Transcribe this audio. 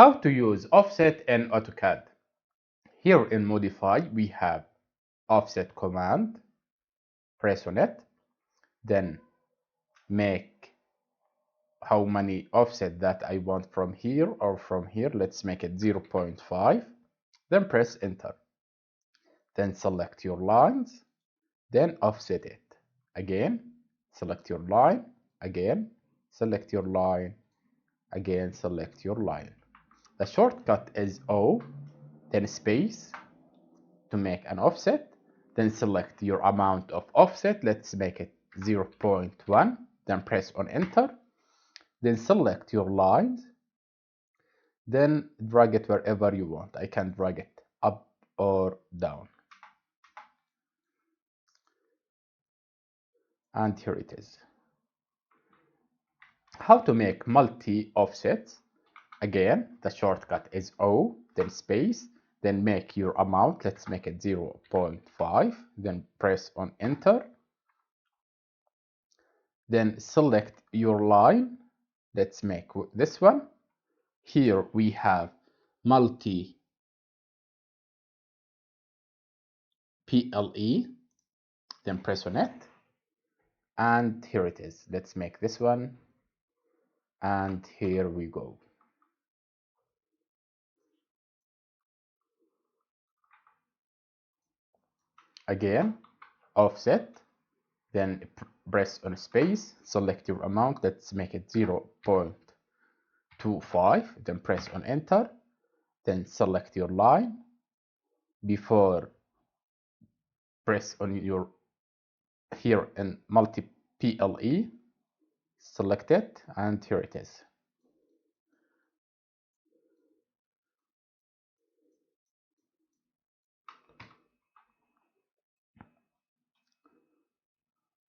How to use offset in AutoCAD. Here in modify we have offset command, press on it, then make how many offset that I want from here or from here. Let's make it 0.5, then press enter, then select your lines, then offset it again, select your line again, select your line again, select your line. The shortcut is O, then space to make an offset, then select your amount of offset. Let's make it 0.1, then press on enter, then select your lines, then drag it wherever you want. I can drag it up or down, and here it is. How to make multi offsets. Again, the shortcut is O, then space, then make your amount. Let's make it 0.5, then press on enter, then select your line. Let's make this one. Here we have multi PLE, then press on it, and here it is. Let's make this one, and here we go. Again, offset, then press on space, select your amount. Let's make it 0.25, then press on enter, then select your line. Before, press on your here in multi PLE, select it, and here it is.